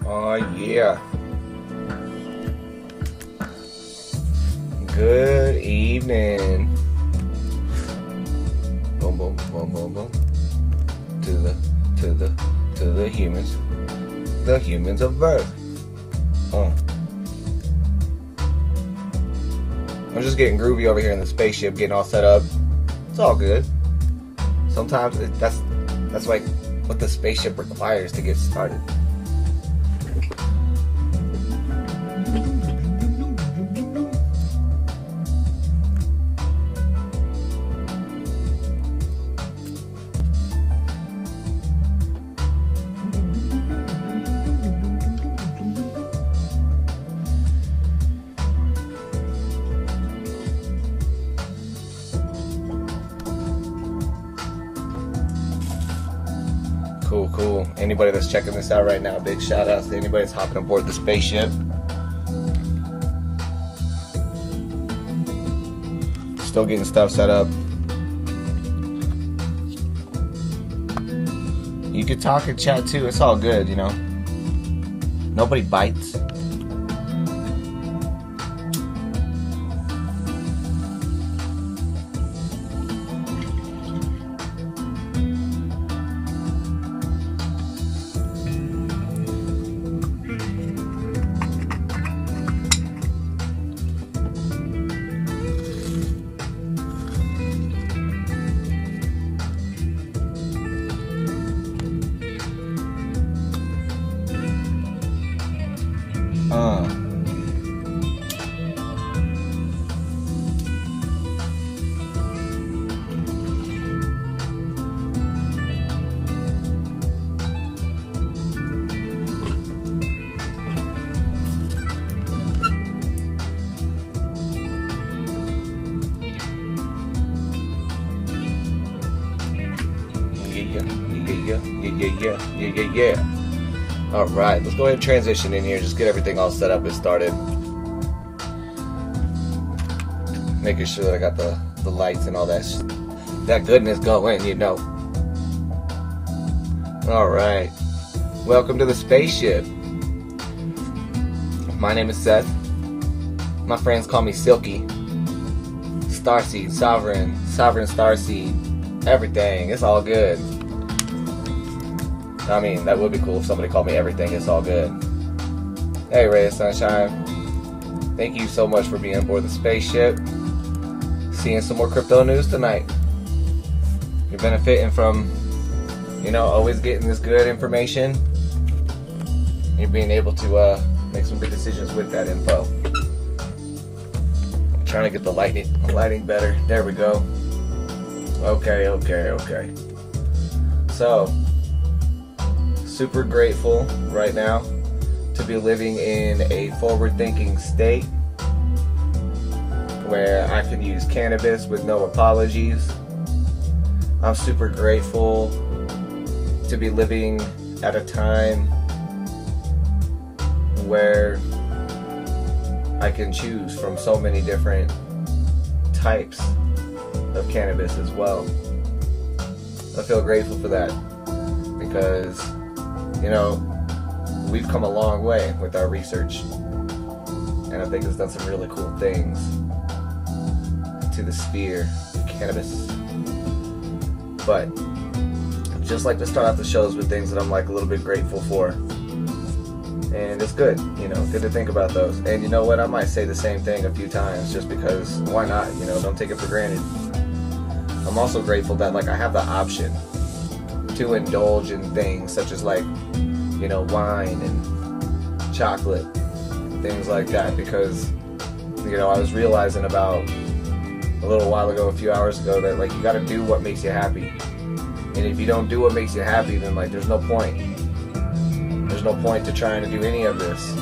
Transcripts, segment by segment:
Oh yeah. Good evening. Boom, boom, boom, boom, boom. To the humans. The humans of Earth. I'm just getting groovy over here in the spaceship, getting all set up. It's all good. Sometimes that's like what the spaceship requires to get started. Cool. Anybody that's checking this out right now, big shout outs to anybody that's hopping aboard the spaceship. Still getting stuff set up. You could talk and chat too, it's all good, you know. Nobody bites. Alright, let's go ahead and transition in here. Just get everything all set up and started. Making sure that I got the lights and all that goodness going, you know. Alright. Welcome to the spaceship. My name is Seth. My friends call me Silky. Starseed, Sovereign Starseed, everything. It's all good. I mean, that would be cool if somebody called me everything. It's all good. Hey, Ray of Sunshine. Thank you so much for being aboard the spaceship. Seeing some more crypto news tonight. You're benefiting from, you know, always getting this good information. You're being able to make some good decisions with that info. I'm trying to get the lighting better. There we go. Okay. So, super grateful right now to be living in a forward-thinking state where I can use cannabis with no apologies. I'm super grateful to be living at a time where I can choose from so many different types of cannabis as well. I feel grateful for that because, you know, we've come a long way with our research, and I think it's done some really cool things to the sphere of cannabis. But just like to start out the shows with things that I'm like a little bit grateful for, and it's good, you know, good to think about those. And you know what, I might say the same thing a few times just because why not, you know, don't take it for granted. I'm also grateful that like I have the option to indulge in things such as like, you know, wine and chocolate, things like that, because, you know, I was realizing about a little while ago, a few hours ago, that like you got to do what makes you happy. And if you don't do what makes you happy, then like there's no point. There's no point to trying to do any of this.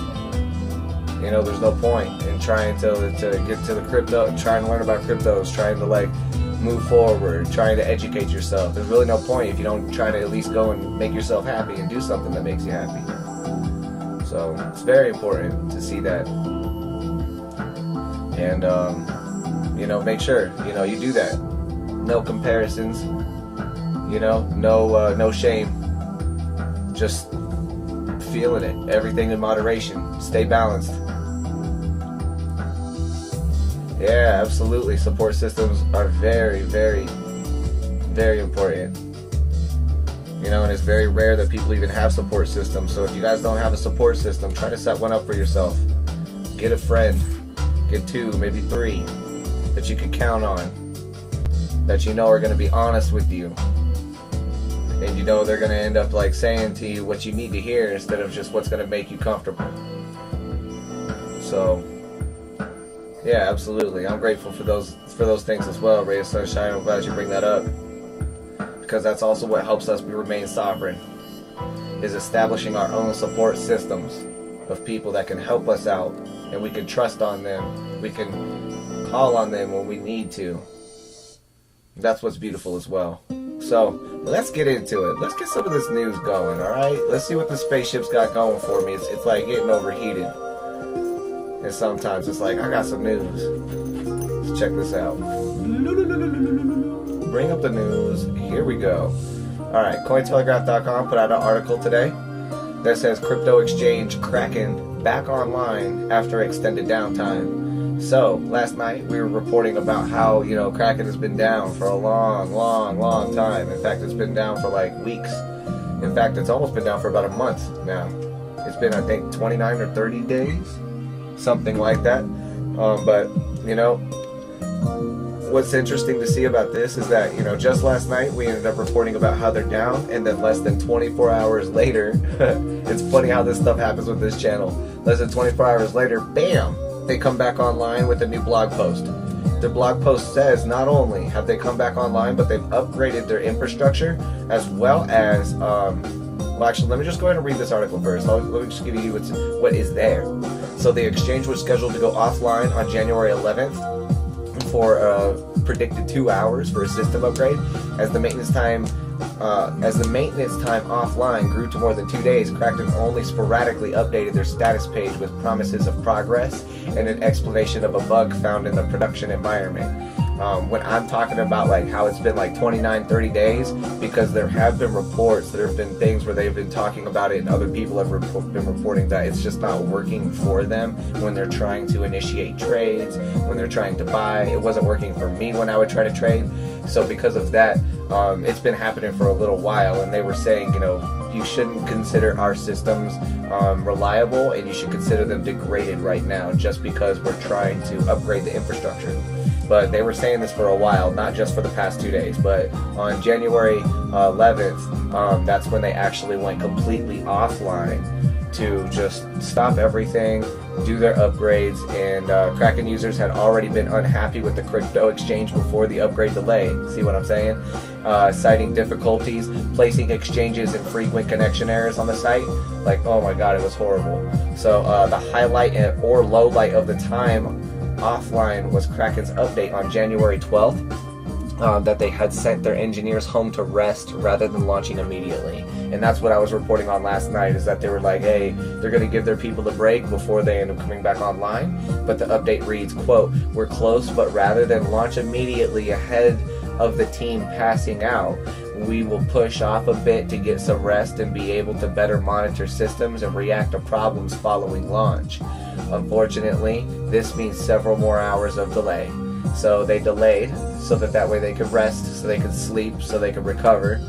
You know, there's no point in trying to get to the crypto, trying to learn about cryptos, trying to like move forward, trying to educate yourself. There's really no point if you don't try to at least go and make yourself happy and do something that makes you happy. So it's very important to see that. And you know, make sure, you know, you do that. No comparisons, you know, no shame. Just feeling it. Everything in moderation. Stay balanced. Yeah, absolutely. Support systems are very, very, very important. You know, and it's very rare that people even have support systems. So if you guys don't have a support system, try to set one up for yourself. Get a friend. Get 2, maybe 3 that you can count on. That you know are going to be honest with you. And you know they're going to end up like saying to you what you need to hear instead of just what's going to make you comfortable. So, yeah, absolutely. I'm grateful for those things as well, Ray of Sunshine. I'm glad you bring that up, because that's also what helps us remain sovereign, is establishing our own support systems of people that can help us out, and we can trust on them. We can call on them when we need to. That's what's beautiful as well. So let's get into it. Let's get some of this news going, alright? Let's see what the spaceship's got going for me. It's like getting overheated. And sometimes it's like, I got some news. Let's check this out. Bring up the news. Here we go. Alright, Cointelegraph.com put out an article today that says crypto exchange Kraken back online after extended downtime. So, last night we were reporting about how, you know, Kraken has been down for a long time. In fact, it's been down for like weeks. In fact, it's almost been down for about a month now. It's been, I think, 29 or 30 days, something like that. But, you know, what's interesting to see about this is that, you know, just last night we ended up reporting about how they're down, and then less than 24 hours later, it's funny how this stuff happens with this channel. Less than 24 hours later, bam! They come back online with a new blog post. Their blog post says not only have they come back online, but they've upgraded their infrastructure, as well as, well actually let me just go ahead and read this article first. Let me just give you what is there. So the exchange was scheduled to go offline on January 11th for a predicted 2 hours for a system upgrade, as the maintenance time As the maintenance time offline grew to more than 2 days, Kraken only sporadically updated their status page with promises of progress and an explanation of a bug found in the production environment. When I'm talking about like how it's been like 29, 30 days, because there have been reports, there have been things where they've been talking about it and other people have been reporting that it's just not working for them when they're trying to initiate trades, when they're trying to buy. It wasn't working for me when I would try to trade. So because of that, it's been happening for a little while, and they were saying, you know, you shouldn't consider our systems reliable, and you should consider them degraded right now just because we're trying to upgrade the infrastructure. But they were saying this for a while, not just for the past 2 days, but on January 11th, that's when they actually went completely offline to just stop everything, do their upgrades, and Kraken users had already been unhappy with the crypto exchange before the upgrade delay. See what I'm saying? Citing difficulties, placing exchanges and frequent connection errors on the site. Like, oh my god, it was horrible. So the highlight or low light of the time offline was Kraken's update on January 12th. That they had sent their engineers home to rest rather than launching immediately. And that's what I was reporting on last night, is that they were like, hey, they're going to give their people a break before they end up coming back online. But the update reads, quote, "We're close, but rather than launch immediately ahead of the team passing out, we will push off a bit to get some rest and be able to better monitor systems and react to problems following launch. Unfortunately, this means several more hours of delay." So they delayed so that way they could rest, so they could sleep, so they could recover.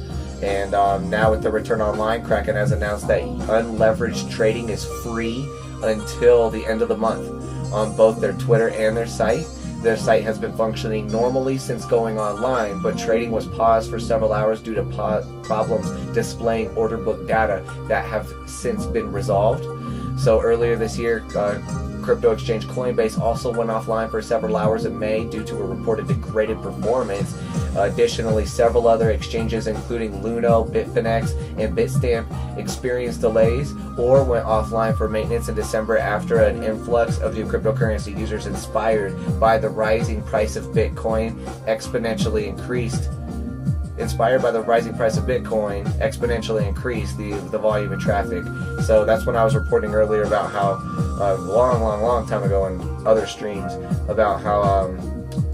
And now with the return online, Kraken has announced that unleveraged trading is free until the end of the month on both their Twitter and their site. Their site has been functioning normally since going online, but trading was paused for several hours due to problems displaying order book data that have since been resolved. So earlier this year, crypto exchange Coinbase also went offline for several hours in May due to a reported degraded performance. Additionally, several other exchanges, including Luno, Bitfinex, and Bitstamp, experienced delays or went offline for maintenance in December after an influx of new cryptocurrency users inspired by the rising price of Bitcoin exponentially increased. Inspired by the rising price of Bitcoin, exponentially increased the volume of traffic. So that's when I was reporting earlier about how long time ago in other streams about how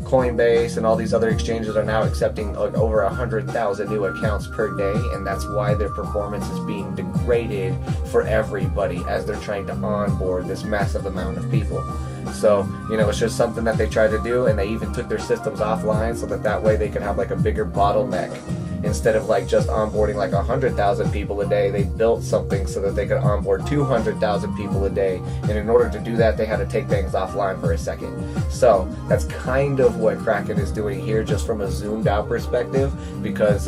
Coinbase and all these other exchanges are now accepting like over 100,000 new accounts per day, and that's why their performance is being degraded for everybody as they're trying to onboard this massive amount of people. So, you know, it's just something that they tried to do, and they even took their systems offline so that way they could have like a bigger bottleneck. Instead of like just onboarding like 100,000 people a day, they built something so that they could onboard 200,000 people a day. And in order to do that, they had to take things offline for a second. So that's kind of what Kraken is doing here, just from a zoomed out perspective, because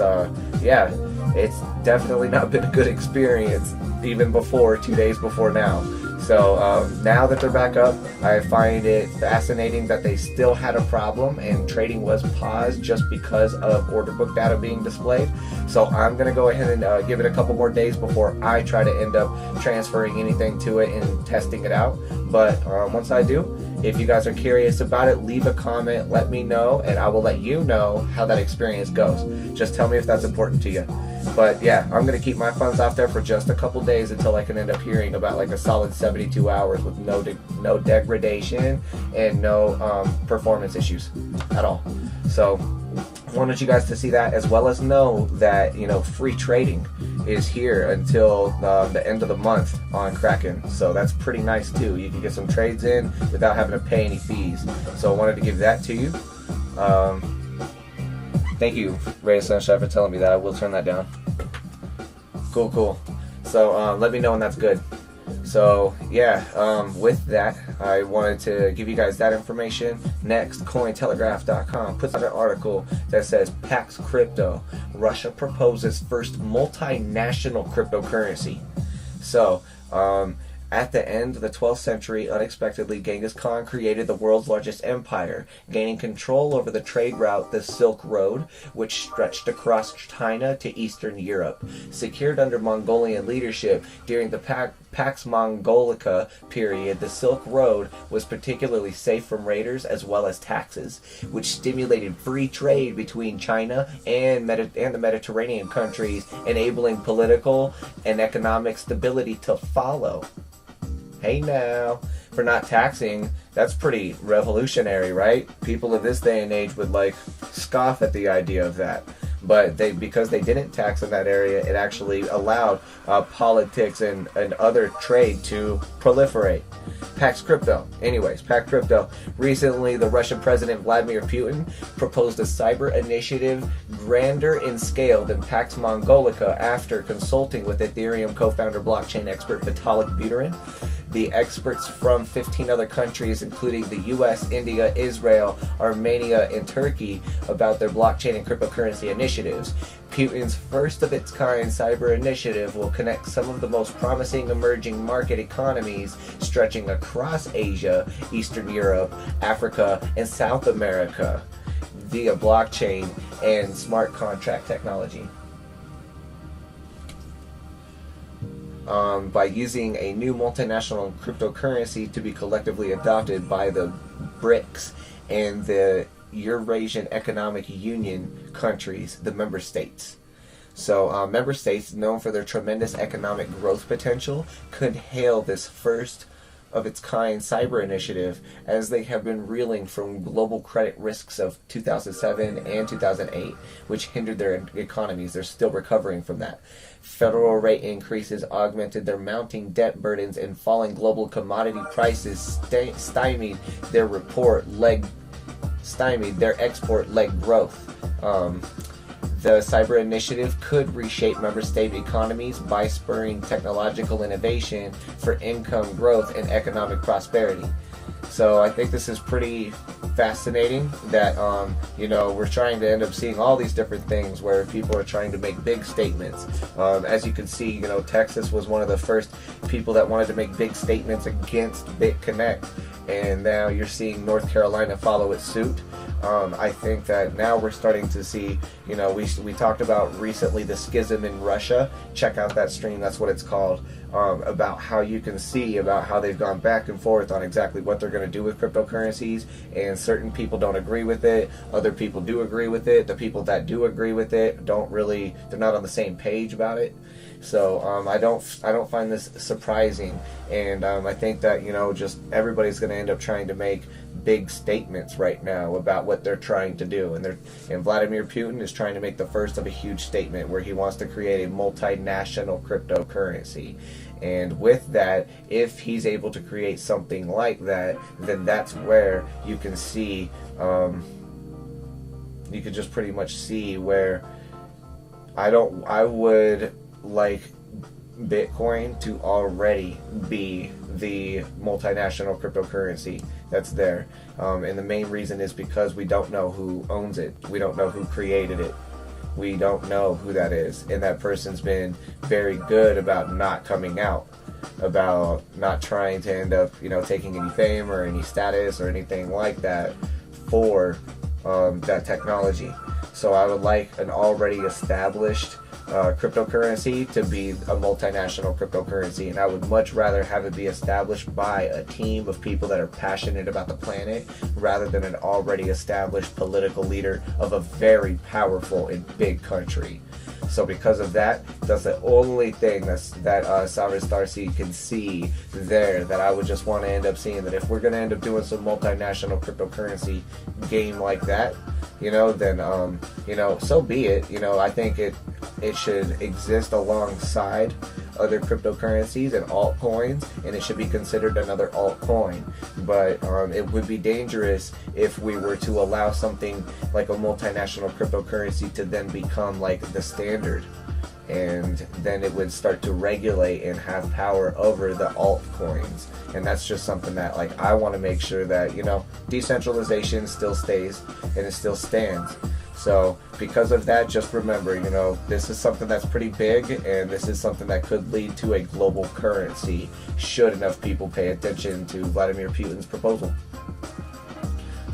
yeah, it's definitely not been a good experience even before 2 days before now. So now that they're back up, I find it fascinating that they still had a problem and trading was paused just because of order book data being displayed. So I'm going to go ahead and give it a couple more days before I try to end up transferring anything to it and testing it out. But once I do, if you guys are curious about it, leave a comment, let me know, and I will let you know how that experience goes. Just tell me if that's important to you. But yeah, I'm going to keep my funds off there for just a couple days until I can end up hearing about like a solid 72 hours with no degradation and no performance issues at all. So I wanted you guys to see that, as well as know that, you know, free trading is here until the end of the month on Kraken. So that's pretty nice too. You can get some trades in without having to pay any fees. So I wanted to give that to you. Thank you, Ray of Sunshine, for telling me that. I will turn that down. Cool. So let me know when that's good. So yeah, with that, I wanted to give you guys that information. Next, Cointelegraph.com puts out an article that says Pax Crypto, Russia proposes first multinational cryptocurrency. So at the end of the 12th century, unexpectedly, Genghis Khan created the world's largest empire, gaining control over the trade route, the Silk Road, which stretched across China to Eastern Europe. Secured under Mongolian leadership during the Pax Mongolica period, the Silk Road was particularly safe from raiders as well as taxes, which stimulated free trade between China and the Mediterranean countries, enabling political and economic stability to follow. Hey now, for not taxing, that's pretty revolutionary, right? People of this day and age would like scoff at the idea of that. But because they didn't tax in that area, it actually allowed politics and other trade to proliferate. Pax Crypto. Anyways, Pax Crypto. Recently, the Russian President Vladimir Putin proposed a cyber initiative grander in scale than Pax Mongolica after consulting with Ethereum co-founder blockchain expert Vitalik Buterin. The experts from 15 other countries, including the US, India, Israel, Armenia, and Turkey, about their blockchain and cryptocurrency initiatives. Putin's first-of-its-kind cyber initiative will connect some of the most promising emerging market economies stretching across Asia, Eastern Europe, Africa, and South America via blockchain and smart contract technology. By using a new multinational cryptocurrency to be collectively adopted by the BRICS and the Eurasian Economic Union countries, the member states. So member states, known for their tremendous economic growth potential, could hail this first of its kind cyber initiative as they have been reeling from global credit risks of 2007 and 2008, which hindered their economies. They're still recovering from that. Federal rate increases augmented their mounting debt burdens, and falling global commodity prices stymied their export leg growth. The cyber initiative could reshape member state economies by spurring technological innovation for income growth and economic prosperity. So I think this is pretty fascinating that, we're trying to end up seeing all these different things where people are trying to make big statements. As you can see, Texas was one of the first people that wanted to make big statements against BitConnect, and now you're seeing North Carolina follow its suit. I think that now we're starting to see, we talked about recently the schism in Russia. Check out that stream, that's what it's called, about how you can see about how they've gone back and forth on exactly what they're going to do with cryptocurrencies, and certain people don't agree with it, other people do agree with it. The people that do agree with it they're not on the same page about it. So I don't find this surprising, and I think that just everybody's going to end up trying to make big statements right now about what they're trying to do, and Vladimir Putin is trying to make the first of a huge statement where he wants to create a multinational cryptocurrency. And with that, if he's able to create something like that, then that's where you can see, you could just pretty much see where I would like Bitcoin to already be the multinational cryptocurrency that's there. And the main reason is because we don't know who owns it. We don't know who created it. We don't know who that is. And that person's been very good about not coming out, about not trying to end up, taking any fame or any status or anything like that for that technology. So I would like an already established cryptocurrency to be a multinational cryptocurrency, and I would much rather have it be established by a team of people that are passionate about the planet rather than an already established political leader of a very powerful and big country. So because of that, that's the only thing that Cyrus Darcy can see there, that I would just want to end up seeing, that if we're going to end up doing some multinational cryptocurrency game like that, then so be it. I think it should exist alongside other cryptocurrencies and altcoins, and it should be considered another altcoin. But it would be dangerous if we were to allow something like a multinational cryptocurrency to then become like the standard, and then it would start to regulate and have power over the altcoins. And that's just something that I want to make sure that decentralization still stays and it still stands. So because of that, just remember, this is something that's pretty big, and this is something that could lead to a global currency should enough people pay attention to Vladimir Putin's proposal.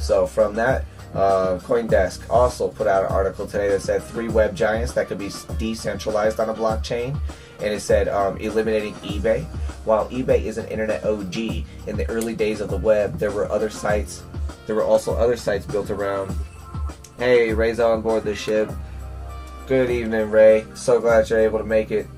So from that, CoinDesk also put out an article today that said 3 web giants that could be decentralized on a blockchain, and it said eliminating eBay, while eBay is an internet OG, in the early days of the web, there were also other sites built around. Hey, Ray's on board the ship. Good evening, Ray. So glad you're able to make it.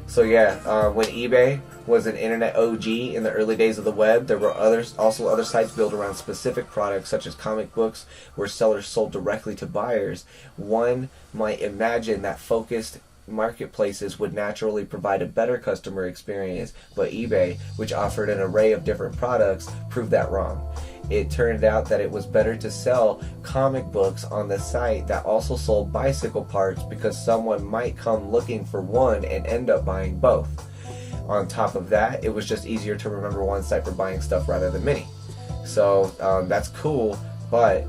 So yeah, when eBay was an internet OG in the early days of the web, there were also other sites built around specific products, such as comic books, where sellers sold directly to buyers. One might imagine that focused marketplaces would naturally provide a better customer experience, but eBay, which offered an array of different products, proved that wrong. It turned out that it was better to sell comic books on the site that also sold bicycle parts, because someone might come looking for one and end up buying both. On top of that, it was just easier to remember one site for buying stuff rather than many. So that's cool, but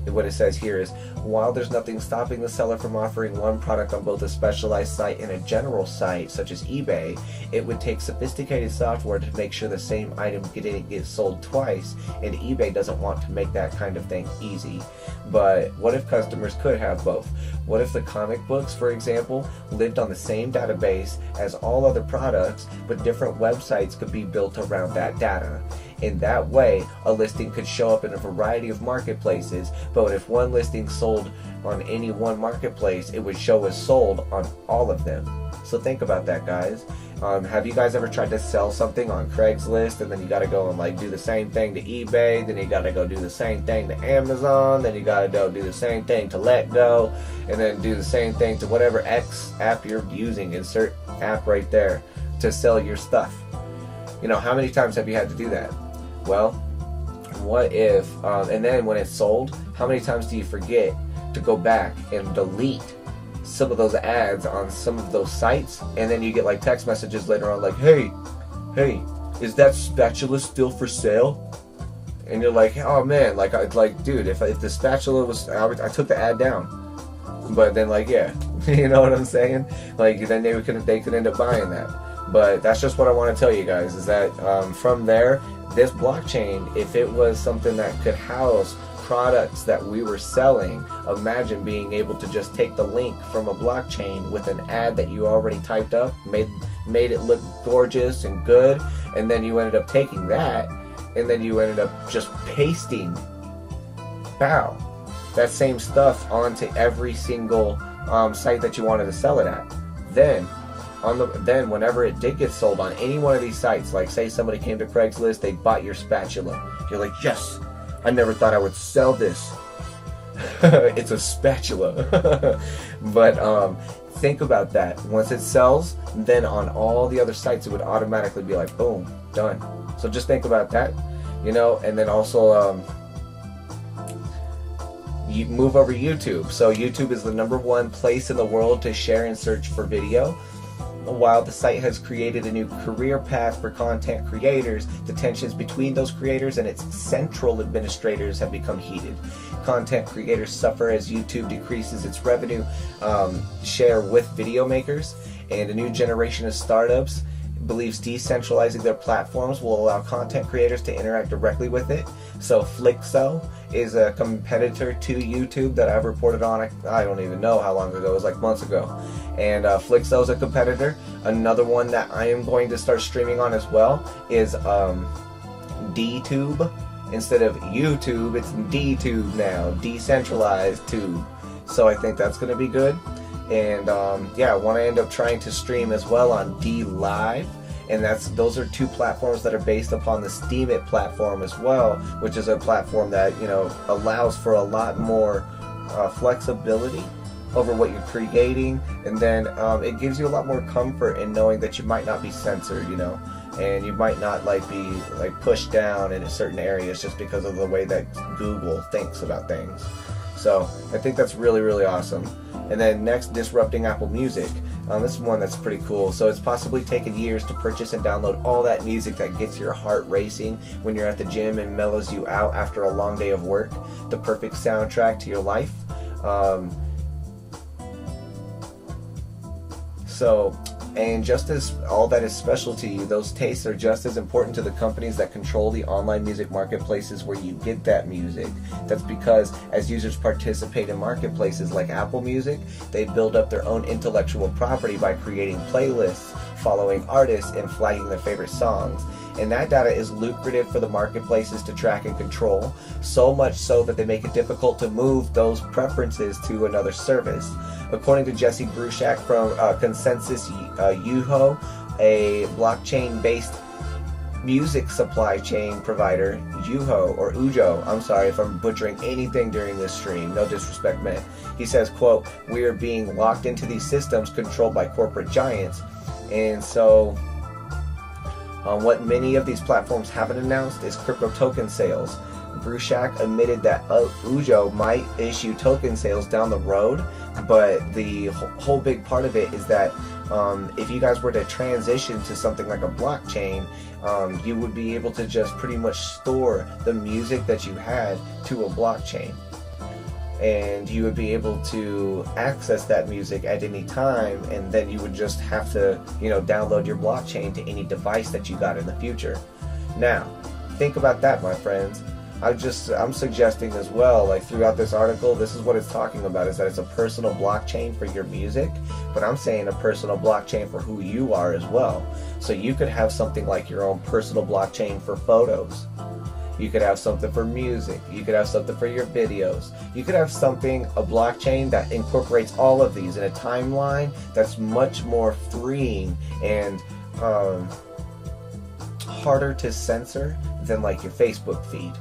what it says here is, while there's nothing stopping the seller from offering one product on both a specialized site and a general site such as eBay, it would take sophisticated software to make sure the same item didn't get sold twice, and eBay doesn't want to make that kind of thing easy. But what if customers could have both? What if the comic books, for example, lived on the same database as all other products, but different websites could be built around that data? In that way, a listing could show up in a variety of marketplaces, but if one listing sold on any one marketplace, it would show as sold on all of them. So think about that, guys. Have you guys ever tried to sell something on Craigslist, and then you gotta go and like do the same thing to eBay, then you gotta go do the same thing to Amazon, then you gotta go do the same thing to LetGo, and then do the same thing to whatever X app you're using, insert app right there, to sell your stuff? You know, how many times have you had to do that? Well, what if, and then when it's sold, how many times do you forget to go back and delete some of those ads on some of those sites, and then you get like text messages later on like, hey, is that spatula still for sale? And you're like, oh man, dude, if the spatula was, I took the ad down. But then like, yeah, you know what I'm saying? Like, then they could end up buying that. But that's just what I want to tell you guys, is that from there, this blockchain, if it was something that could house products that we were selling, imagine being able to just take the link from a blockchain with an ad that you already typed up, made it look gorgeous and good, and then you ended up taking that, and then you ended up just pasting, that same stuff onto every single site that you wanted to sell it at. Then whenever it did get sold on any one of these sites, like say somebody came to Craigslist, they bought your spatula, you're like, yes, I never thought I would sell this. It's a spatula. But think about that. Once it sells, then on all the other sites it would automatically be like, boom, done. So just think about that, you know. And then also you move over YouTube. So YouTube is the #1 place in the world to share and search for video. While the site has created a new career path for content creators, the tensions between those creators and its central administrators have become heated. Content creators suffer as YouTube decreases its revenue share with video makers, and a new generation of startups believes decentralizing their platforms will allow content creators to interact directly with it. So Flixo is a competitor to YouTube that I've reported on, I don't even know how long ago, it was like months ago. And Flixo is a competitor. Another one that I am going to start streaming on as well is DTube. Instead of YouTube, it's DTube now, Decentralized Tube. So I think that's going to be good. And yeah, I want to end up trying to stream as well on DLive. And those are two platforms that are based upon the Steemit platform as well, which is a platform that, you know, allows for a lot more flexibility over what you're creating, and then it gives you a lot more comfort in knowing that you might not be censored, you know, and you might not be pushed down in certain areas just because of the way that Google thinks about things. So I think that's really, really awesome. And then next, disrupting Apple Music. This is one that's pretty cool. So it's possibly taken years to purchase and download all that music that gets your heart racing when you're at the gym and mellows you out after a long day of work. The perfect soundtrack to your life. And just as all that is special to you, those tastes are just as important to the companies that control the online music marketplaces where you get that music. That's because as users participate in marketplaces like Apple Music, they build up their own intellectual property by creating playlists following artists and flagging their favorite songs. And that data is lucrative for the marketplaces to track and control, so much so that they make it difficult to move those preferences to another service. According to Jesse Bruchak from Consensus IUNGO, a blockchain-based music supply chain provider, IUNGO, I'm sorry if I'm butchering anything during this stream, no disrespect meant. He says, quote, "We are being locked into these systems controlled by corporate giants." And so what many of these platforms haven't announced is crypto token sales. Bruchak admitted that IUNGO might issue token sales down the road, but the whole big part of it is that if you guys were to transition to something like a blockchain, you would be able to just pretty much store the music that you had to a blockchain. And you would be able to access that music at any time, and then you would just have to, download your blockchain to any device that you got in the future. Now, think about that, my friends. I'm suggesting as well, like throughout this article, this is what it's talking about, is that it's a personal blockchain for your music, but I'm saying a personal blockchain for who you are as well. So you could have something like your own personal blockchain for photos. You could have something for music. You could have something for your videos. You could have a blockchain that incorporates all of these in a timeline that's much more freeing and harder to censor than like your Facebook feed,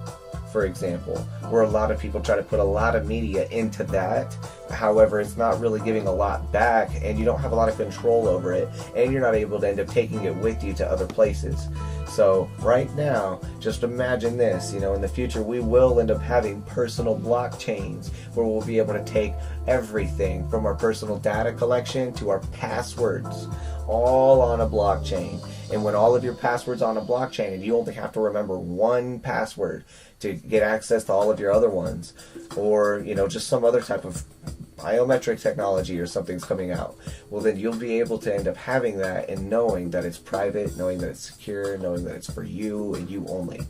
for example, where a lot of people try to put a lot of media into that. However, it's not really giving a lot back, and you don't have a lot of control over it, and you're not able to end up taking it with you to other places. So right now, just imagine this, in the future we will end up having personal blockchains where we'll be able to take everything from our personal data collection to our passwords all on a blockchain. And when all of your passwords on a blockchain, and you only have to remember one password to get access to all of your other ones, or just some other type of biometric technology or something's coming out, well then you'll be able to end up having that and knowing that it's private, knowing that it's secure, knowing that it's for you and you only.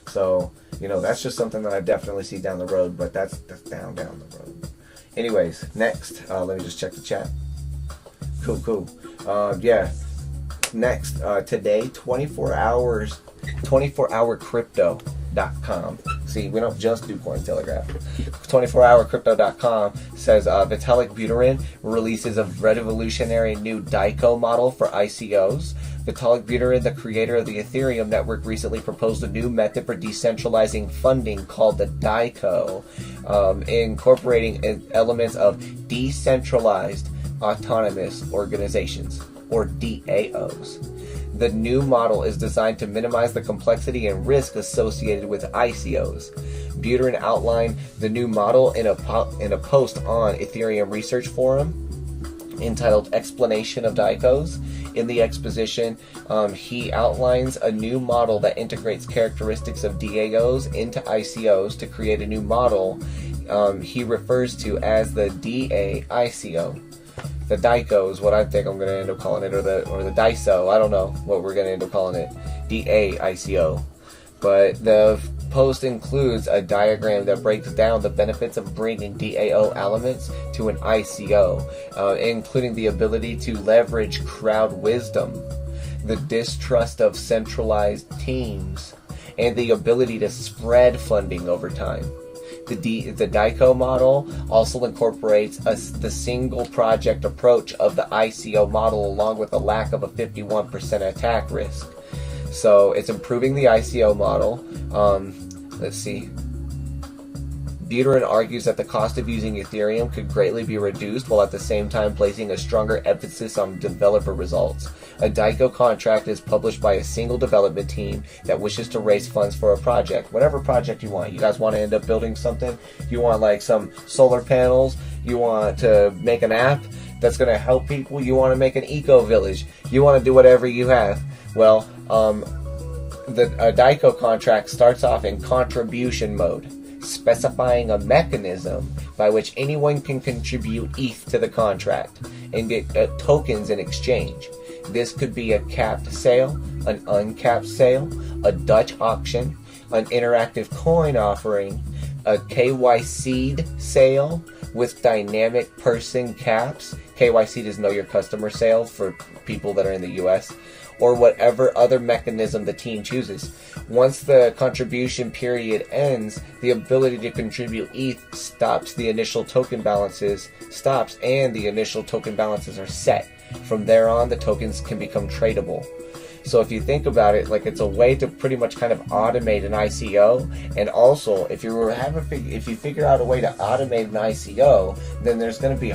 So that's just something that I definitely see down the road, but that's down the road. Anyways, next, let me just check the chat. Cool. Next, today, 24hourcrypto.com. See, we don't just do Cointelegraph. 24hourcrypto.com says Vitalik Buterin releases a revolutionary new DAICO model for ICOs. Vitalik Buterin, the creator of the Ethereum network, recently proposed a new method for decentralizing funding called the DAICO, incorporating elements of decentralized autonomous organizations, or DAOs. The new model is designed to minimize the complexity and risk associated with ICOs. Buterin outlined the new model in a post on Ethereum Research Forum entitled Explanation of DAICOs. In the exposition, he outlines a new model that integrates characteristics of DAOs into ICOs to create a new model he refers to as the DAICO. The DAICO is what I think I'm going to end up calling it, or the DAICO. I don't know what we're going to end up calling it. DAICO. But the post includes a diagram that breaks down the benefits of bringing DAO elements to an ICO, including the ability to leverage crowd wisdom, the distrust of centralized teams, and the ability to spread funding over time. The DAICO model also incorporates the single project approach of the ICO model, along with a lack of a 51% attack risk. So it's improving the ICO model. Let's see. Buterin argues that the cost of using Ethereum could greatly be reduced, while at the same time placing a stronger emphasis on developer results. A DAICO contract is published by a single development team that wishes to raise funds for a project, whatever project you want. You guys want to end up building something? You want like some solar panels? You want to make an app that's going to help people? You want to make an eco village? You want to do whatever you have? Well, the DAICO contract starts off in contribution mode, specifying a mechanism by which anyone can contribute ETH to the contract and get tokens in exchange. This could be a capped sale, an uncapped sale, a Dutch auction, an interactive coin offering, a KYC'd sale with dynamic person caps, KYC is know your customer sale for people that are in the US, or whatever other mechanism the team chooses. Once the contribution period ends, the ability to contribute ETH stops, the initial token balances stops, and the initial token balances are set. From there on, the tokens can become tradable. So if you think about it, like, it's a way to pretty much kind of automate an ICO. And also, if you figure out a way to automate an ICO, then there's going to be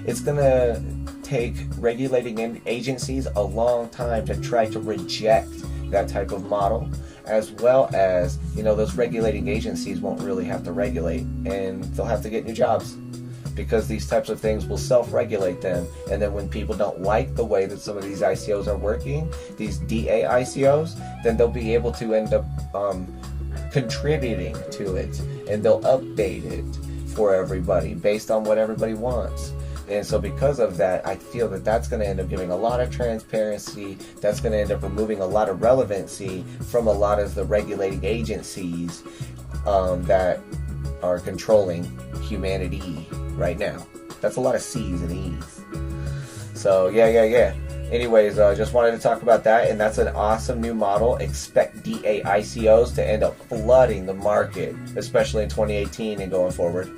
it's going to take regulating agencies a long time to try to reject that type of model, as well as, those regulating agencies won't really have to regulate, and they'll have to get new jobs, because these types of things will self-regulate them. And then when people don't like the way that some of these ICOs are working, these DAICOs, then they'll be able to end up contributing to it, and they'll update it for everybody based on what everybody wants. And so because of that, I feel that that's going to end up giving a lot of transparency. That's going to end up removing a lot of relevancy from a lot of the regulating agencies that are controlling humanity right now. That's a lot of C's and E's. So yeah. Anyways, just wanted to talk about that, and that's an awesome new model. Expect DAICOs to end up flooding the market, especially in 2018 and going forward.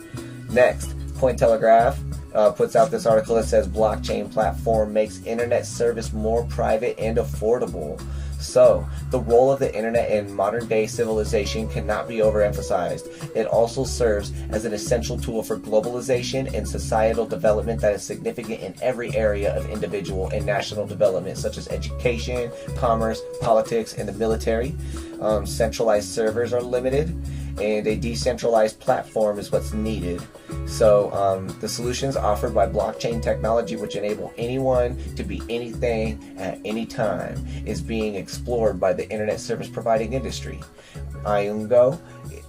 Next, Cointelegraph puts out this article that says blockchain platform makes internet service more private and affordable. So, the role of the internet in modern day civilization cannot be overemphasized. It also serves as an essential tool for globalization and societal development that is significant in every area of individual and national development, such as education, commerce, politics, and the military. Centralized servers are limited, and a decentralized platform is what's needed. So the solutions offered by blockchain technology, which enable anyone to be anything at any time, is being explored by the internet service providing industry. IUNGO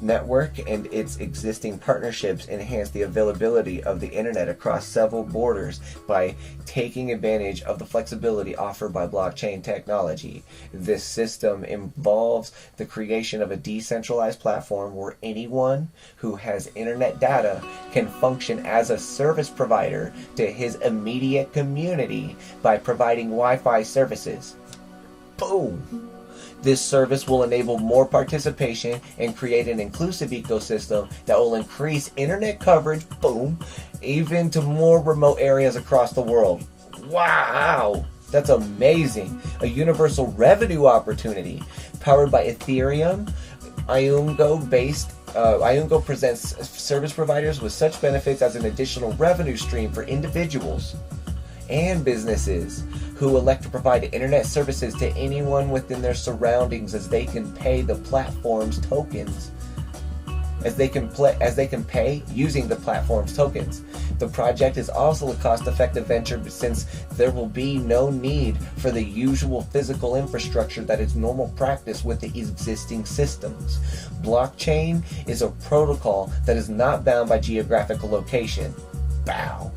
network and its existing partnerships enhance the availability of the internet across several borders by taking advantage of the flexibility offered by blockchain technology. This system involves the creation of a decentralized platform where anyone who has internet data can function as a service provider to his immediate community by providing Wi-Fi services. Boom! This service will enable more participation and create an inclusive ecosystem that will increase internet coverage, boom, even to more remote areas across the world. Wow! That's amazing. A universal revenue opportunity powered by Ethereum. IUNGO presents service providers with such benefits as an additional revenue stream for individuals and businesses who elect to provide internet services to anyone within their surroundings, as they can pay the platform's tokens. As they can pay using the platform's tokens. The project is also a cost-effective venture, since there will be no need for the usual physical infrastructure that is normal practice with the existing systems. Blockchain is a protocol that is not bound by geographical location. Bow.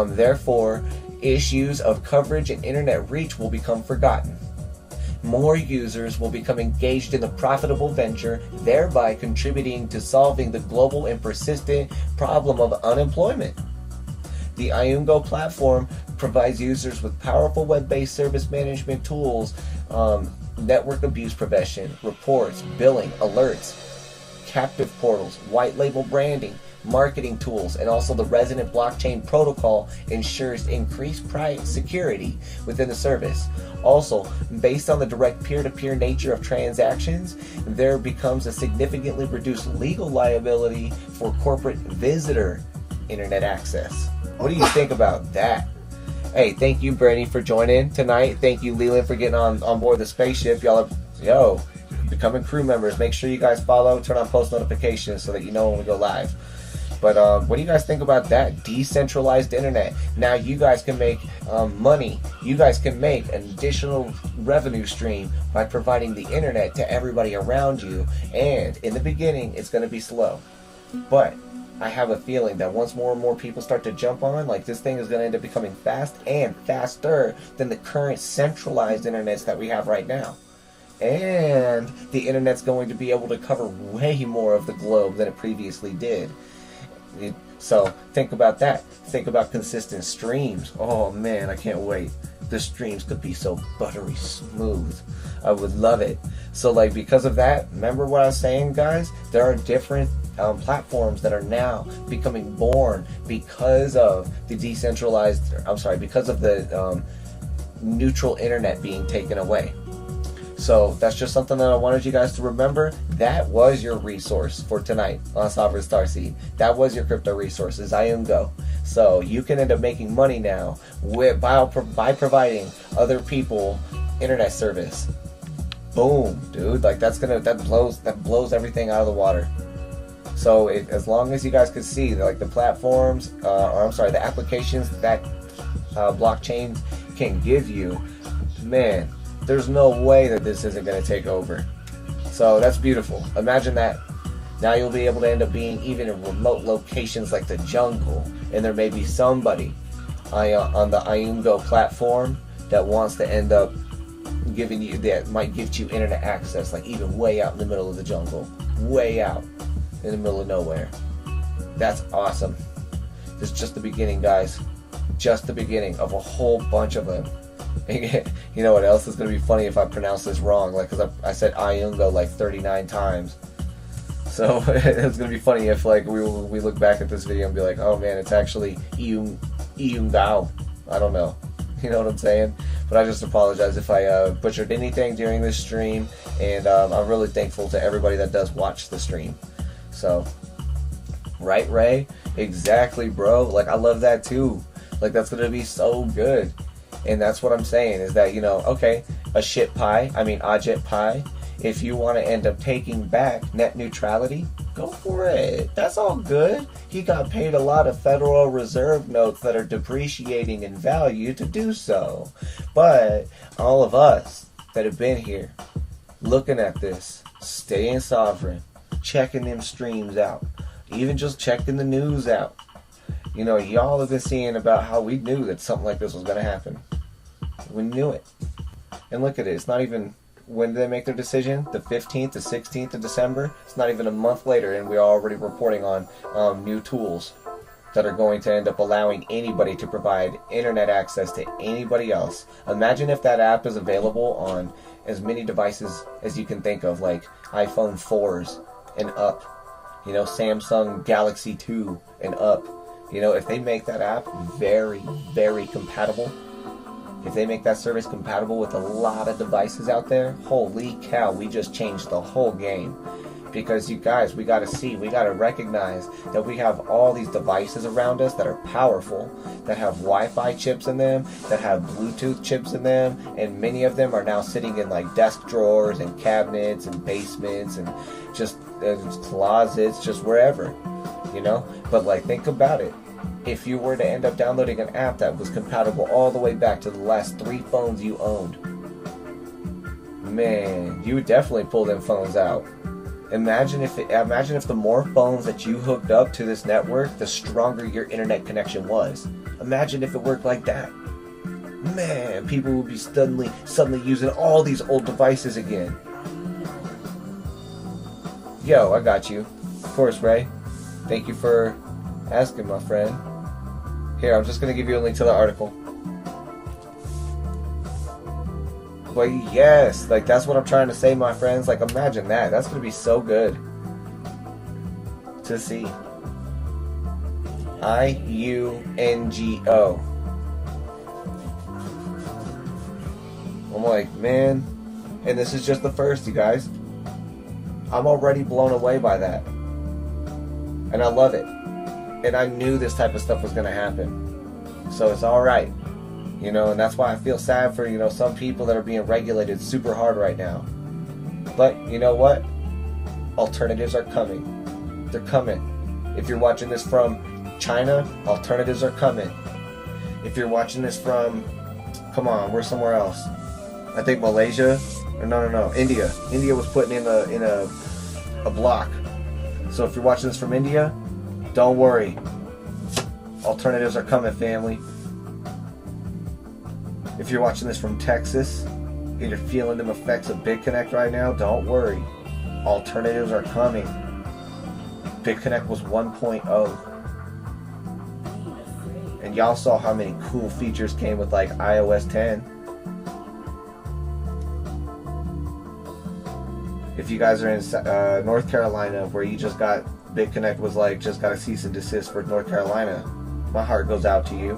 Therefore, issues of coverage and internet reach will become forgotten. More users will become engaged in the profitable venture, thereby contributing to solving the global and persistent problem of unemployment. The IUNGO platform provides users with powerful web-based service management tools, network abuse prevention, reports, billing, alerts, captive portals, white label branding, marketing tools, and also the resident blockchain protocol ensures increased security within the service. Also, based on the direct peer-to-peer nature of transactions, there becomes a significantly reduced legal liability for corporate visitor internet access. What do you think about that? Hey, thank you, Brady, for joining tonight. Thank you, Leland, for getting on board the spaceship. Y'all are, becoming crew members. Make sure you guys follow, turn on post notifications so that you know when we go live. But what do you guys think about that? Decentralized internet. Now you guys can make money. You guys can make an additional revenue stream by providing the internet to everybody around you. And in the beginning, it's going to be slow. But I have a feeling that once more and more people start to jump on, like, this thing is going to end up becoming fast and faster than the current centralized internets that we have right now. And the internet's going to be able to cover way more of the globe than it previously did. So think about that. Think about consistent streams. Oh man, I can't wait. The streams could be so buttery smooth. I would love it. So like, because of that, remember what I was saying, guys? There are different platforms that are now becoming born because of the because of the neutral internet being taken away. So that's just something that I wanted you guys to remember. That was your resource for tonight on Sovereign Starseed. That was your crypto resources, IUNGO. So you can end up making money now by providing other people internet service. Boom, dude! Like that blows everything out of the water. So as long as you guys can see, like the platforms, the applications that blockchain can give you, man, there's no way that this isn't going to take over. So that's beautiful. Imagine that. Now you'll be able to end up being even in remote locations like the jungle, and there may be somebody on the IUNGO platform that wants to end up giving you, that might give you internet access, like even way out in the middle of the jungle, way out in the middle of nowhere. That's awesome. This is just the beginning, guys. Just the beginning of a whole bunch of them. You know what else is going to be funny if I pronounce this wrong? Like, because I said IUNGO like 39 times. So it's going to be funny if like we look back at this video and be like, oh man, it's actually IUNGO. I don't know. You know what I'm saying? But I just apologize if I butchered anything during this stream. And I'm really thankful to everybody that does watch the stream. So, right, Ray? Exactly, bro. Like, I love that too. Like, that's going to be so good. And that's what I'm saying, is that, you know, okay, Ajit Pai, if you want to end up taking back net neutrality, go for it. That's all good. He got paid a lot of Federal Reserve notes that are depreciating in value to do so. But all of us that have been here, looking at this, staying sovereign, checking them streams out, even just checking the news out, you know, y'all have been seeing about how we knew that something like this was going to happen. We knew it. And look at it. It's not even, when did they make their decision? The 15th, the 16th of December? It's not even a month later, and we're already reporting on new tools that are going to end up allowing anybody to provide internet access to anybody else. Imagine if that app is available on as many devices as you can think of, like iPhone 4s and up, you know, Samsung Galaxy 2 and up. You know, if they make that app very, very compatible, if they make that service compatible with a lot of devices out there, holy cow, we just changed the whole game. Because you guys, we got to recognize that we have all these devices around us that are powerful, that have Wi-Fi chips in them, that have Bluetooth chips in them, and many of them are now sitting in like desk drawers and cabinets and basements and just closets, just wherever, you know? But like, think about it. If you were to end up downloading an app that was compatible all the way back to the last 3 phones you owned, man, you would definitely pull them phones out. Imagine if the more phones that you hooked up to this network, the stronger your internet connection was. Imagine if it worked like that. Man, people would be suddenly using all these old devices again. Yo, I got you. Of course, Ray. Thank you for asking, my friend. Here, I'm just going to give you a link to the article. But yes, like that's what I'm trying to say, my friends. Like, imagine that. That's going to be so good to see. IUNGO. I'm like, man, and this is just the first, you guys. I'm already blown away by that. And I love it. And I knew this type of stuff was going to happen. So it's alright. You know, and that's why I feel sad for, you know, some people that are being regulated super hard right now. But, you know what? Alternatives are coming. They're coming. If you're watching this from China, alternatives are coming. If you're watching this from, come on, we're somewhere else. I think Malaysia, or no, India. India was putting in a block. So if you're watching this from India, don't worry. Alternatives are coming, family. If you're watching this from Texas and you're feeling the effects of BitConnect right now, don't worry. Alternatives are coming. BitConnect was 1.0. And y'all saw how many cool features came with like iOS 10. If you guys are in North Carolina, where you just got, BitConnect was like, just got a cease and desist for North Carolina, my heart goes out to you.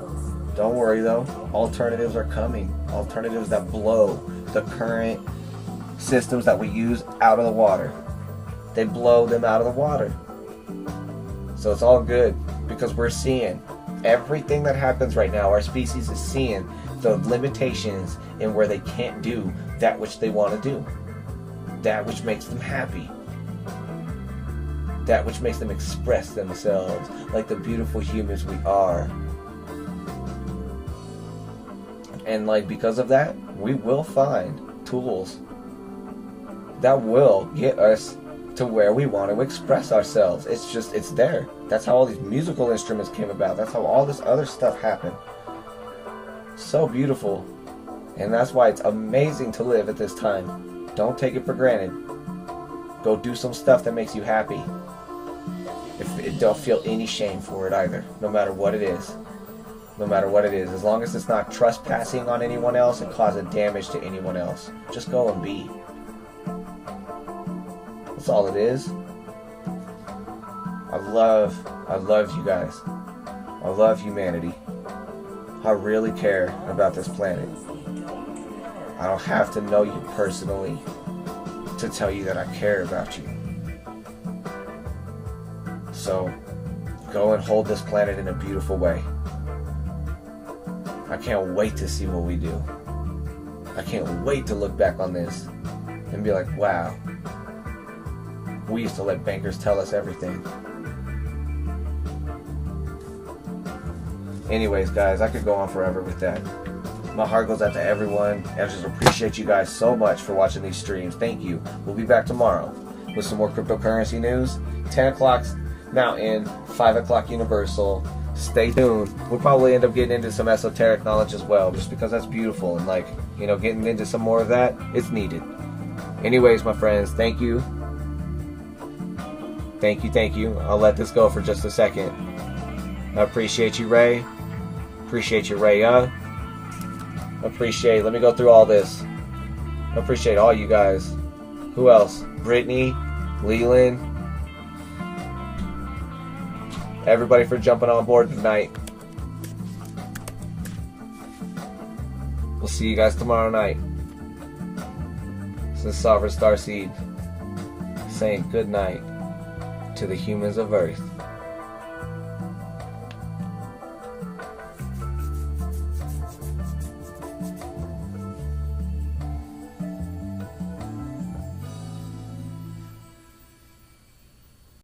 Don't worry though, alternatives are coming. Alternatives that blow the current systems that we use out of the water. They blow them out of the water. So it's all good, because we're seeing everything that happens right now. Our species is seeing the limitations in where they can't do that which they want to do. That which makes them happy. That which makes them express themselves like the beautiful humans we are. And like, because of that, we will find tools that will get us to where we want to express ourselves. It's just, it's there. That's how all these musical instruments came about. That's how all this other stuff happened. So beautiful. And that's why it's amazing to live at this time. Don't take it for granted. Go do some stuff that makes you happy. Don't feel any shame for it either, no matter what it is. No matter what it is. As long as it's not trespassing on anyone else and causing damage to anyone else. Just go and be. That's all it is. I love you guys. I love humanity. I really care about this planet. I don't have to know you personally to tell you that I care about you. So, go and hold this planet in a beautiful way. I can't wait to see what we do. I can't wait to look back on this and be like, wow, we used to let bankers tell us everything. Anyways, guys, I could go on forever with that. My heart goes out to everyone. I just appreciate you guys so much for watching these streams. Thank you. We'll be back tomorrow with some more cryptocurrency news. 10 o'clock Mountain, 5 o'clock Universal. Stay tuned. We'll probably end up getting into some esoteric knowledge as well, just because that's beautiful, and like, you know, getting into some more of that, it's needed. Anyways, my friends, thank you. Thank you. I'll let this go for just a second. I appreciate you, Ray. Appreciate you, Raya. Appreciate, let me go through all this. I appreciate all you guys. Who else? Brittany, Leland. Everybody for jumping on board tonight. We'll see you guys tomorrow night. This is Sovereign Starseed saying good night to the humans of Earth.